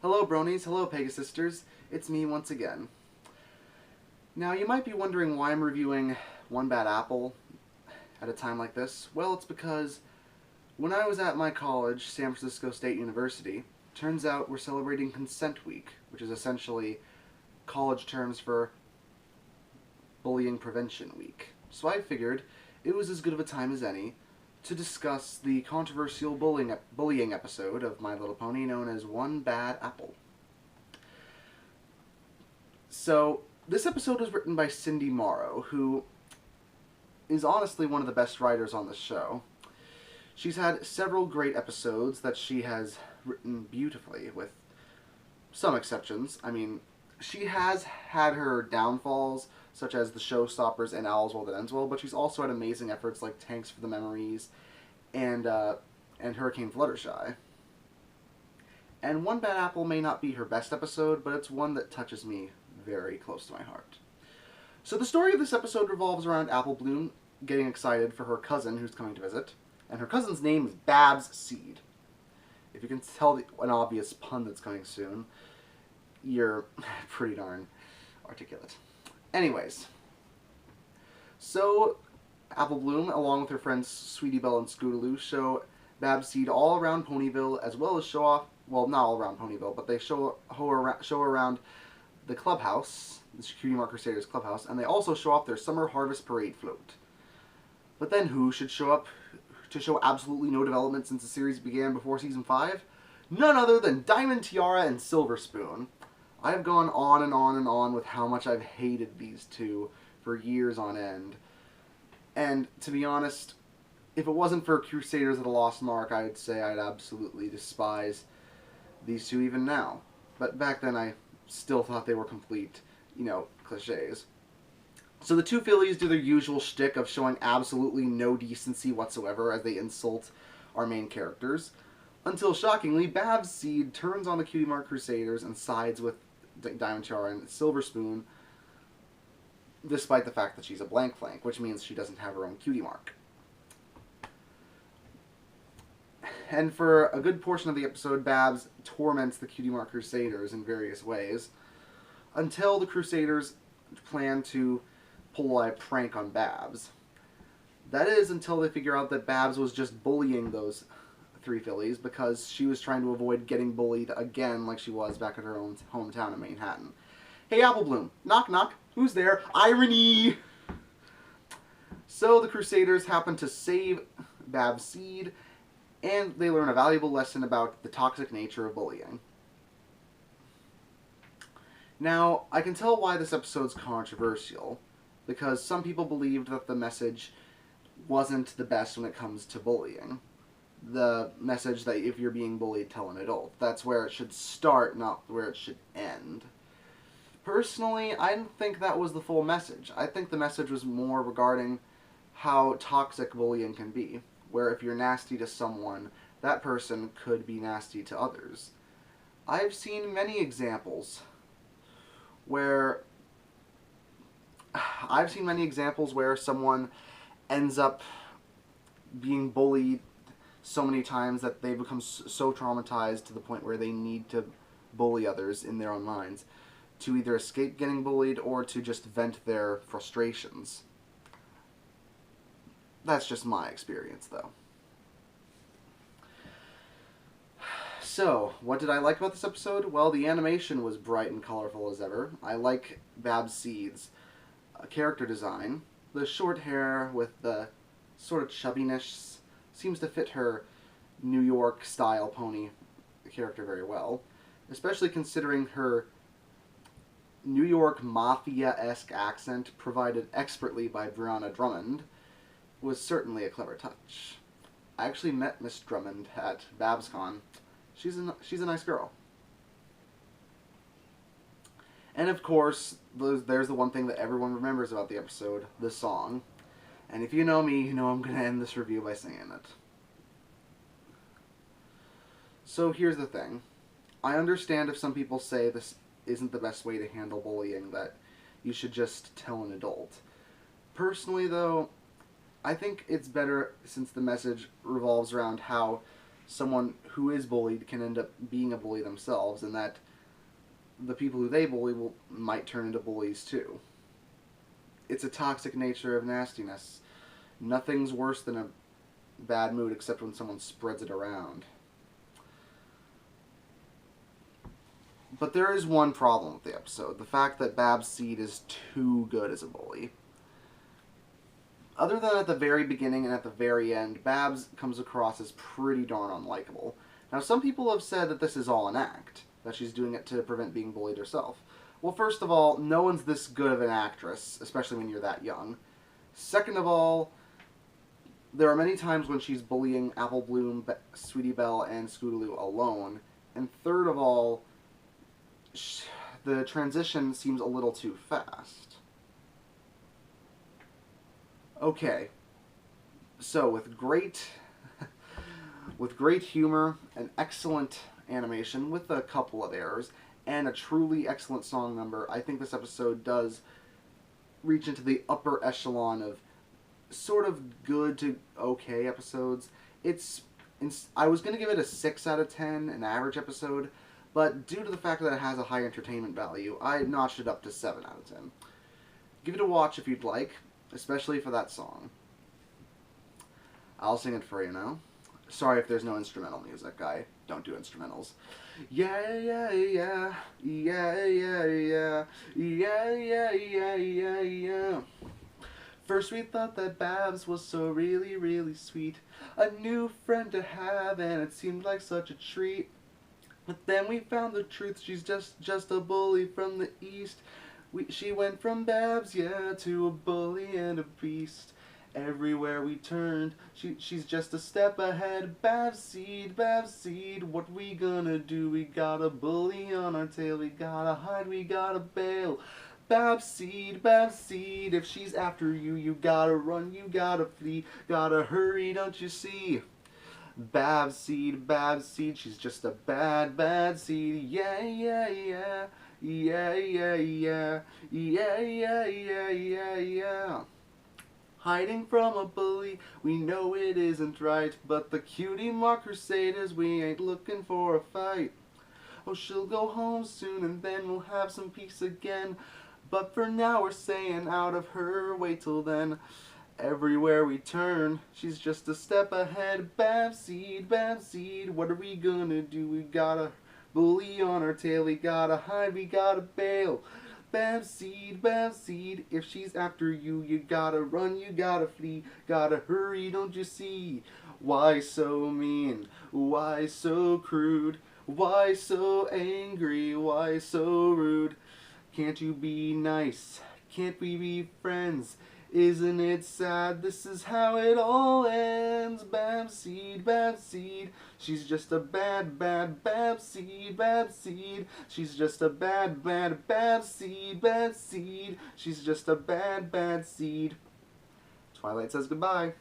Hello bronies, hello Pegasisters, it's me once again. Now you might be wondering why I'm reviewing One Bad Apple at a time like this. Well, it's because when I was at my college, San Francisco State University, turns out we're celebrating Consent Week, which is essentially college terms for Bullying Prevention Week. So I figured it was as good of a time as any to discuss the controversial bullying episode of My Little Pony known as One Bad Apple. So, this episode was written by Cindy Morrow, who is honestly one of the best writers on the show. She's had several great episodes that she has written beautifully, with some exceptions. I mean, she has had her downfalls, such as The Showstoppers and Owl's World That Ends Well, but she's also had amazing efforts like Tanks for the Memories and Hurricane Fluttershy. And One Bad Apple may not be her best episode, but it's one that touches me very close to my heart. So the story of this episode revolves around Apple Bloom getting excited for her cousin who's coming to visit, and her cousin's name is Babs Seed. If you can tell an obvious pun that's coming soon, you're pretty darn articulate. Anyways, so Apple Bloom, along with her friends Sweetie Belle and Scootaloo, show Babs Seed all around Ponyville, as well as show off, well, not all around Ponyville, but they show around the clubhouse, the Cutie Mark Crusaders clubhouse, and they also show off their Summer Harvest Parade float. But then who should show up to show absolutely no development since the series began before Season 5? None other than Diamond Tiara and Silver Spoon. I have gone on and on and on with how much I've hated these two for years on end. And to be honest, if it wasn't for Crusaders of the Lost Mark, I would say I'd absolutely despise these two even now. But back then I still thought they were complete, cliches. So the two fillies do their usual shtick of showing absolutely no decency whatsoever as they insult our main characters, until shockingly, Babs Seed turns on the Cutie Mark Crusaders and sides with Diamond Tiara and Silver Spoon, despite the fact that she's a blank flank, which means she doesn't have her own Cutie Mark. And for a good portion of the episode, Babs torments the Cutie Mark Crusaders in various ways, until the Crusaders plan to pull a prank on Babs. That is, until they figure out that Babs was just bullying those three fillies because she was trying to avoid getting bullied again like she was back at her own hometown in Manhattan. Hey, Apple Bloom. Knock, knock. Who's there? Irony! So the Crusaders happen to save Babs Seed, and they learn a valuable lesson about the toxic nature of bullying. Now, I can tell why this episode's controversial, because some people believed that the message wasn't the best when it comes to bullying. The message that if you're being bullied, tell an adult. That's where it should start, not where it should end. Personally, I didn't think that was the full message. I think the message was more regarding how toxic bullying can be, where if you're nasty to someone, that person could be nasty to others. I've seen many examples where someone ends up being bullied so many times that they become so traumatized to the point where they need to bully others in their own minds to either escape getting bullied or to just vent their frustrations. That's just my experience, though. So, what did I like about this episode? Well, the animation was bright and colorful as ever. I like Babs Seed's character design. The short hair with the sort of chubbiness seems to fit her New York-style pony character very well, especially considering her New York Mafia-esque accent, provided expertly by Brianna Drummond, was certainly a clever touch. I actually met Miss Drummond at BabsCon. She's a nice girl. And of course, there's the one thing that everyone remembers about the episode, the song. And if you know me, you know I'm going to end this review by singing it. So here's the thing. I understand if some people say this isn't the best way to handle bullying, that you should just tell an adult. Personally, though, I think it's better since the message revolves around how someone who is bullied can end up being a bully themselves, and that the people who they bully might turn into bullies too. It's a toxic nature of nastiness. Nothing's worse than a bad mood except when someone spreads it around. But there is one problem with the episode: the fact that Babs Seed is too good as a bully. Other than at the very beginning and at the very end, Babs comes across as pretty darn unlikable. Now, some people have said that this is all an act, that she's doing it to prevent being bullied herself. Well, first of all, no one's this good of an actress, especially when you're that young. Second of all, there are many times when she's bullying Apple Bloom, Sweetie Belle, and Scootaloo alone. And third of all, the transition seems a little too fast. Okay, so with great humor, and excellent animation with a couple of errors, and a truly excellent song number, I think this episode does reach into the upper echelon of sort of good to okay episodes. I was going to give it a 6 out of 10, an average episode, but due to the fact that it has a high entertainment value, I notched it up to 7 out of 10. Give it a watch if you'd like, especially for that song. I'll sing it for you now. Sorry if there's no instrumental music. I don't do instrumentals. Yeah, yeah, yeah, yeah, yeah, yeah, yeah, yeah, yeah, yeah, yeah. First we thought that Babs was so really, really sweet, a new friend to have, and it seemed like such a treat. But then we found the truth, she's just a bully from the east. She went from Babs, yeah, to a bully and a beast. Everywhere we turned, she's just a step ahead. Babs Seed, what we gonna do? We got a bully on our tail, we gotta hide, we gotta bail. Babs Seed, if she's after you, you gotta run, you gotta flee, gotta hurry, don't you see? Babs Seed, she's just a bad seed. Yeah, yeah, yeah, yeah, yeah, yeah, yeah, yeah, yeah, yeah, yeah. Hiding from a bully, we know it isn't right, but the cutie mark crusaders, we ain't looking for a fight. Oh, she'll go home soon and then we'll have some peace again, but for now we're staying out of her way till then. Everywhere we turn, she's just a step ahead. Babs Seed, what are we gonna do? We got a bully on our tail, we gotta hide, we gotta bail. Babs Seed, if she's after you, you gotta run, you gotta flee, gotta hurry, don't you see? Why so mean? Why so crude? Why so angry? Why so rude? Can't you be nice? Can't we be friends? Isn't it sad? This is how it all ends. Babs Seed, she's just a bad Babs Seed, she's just a bad Babs Seed, she's just a bad seed. Twilight says goodbye.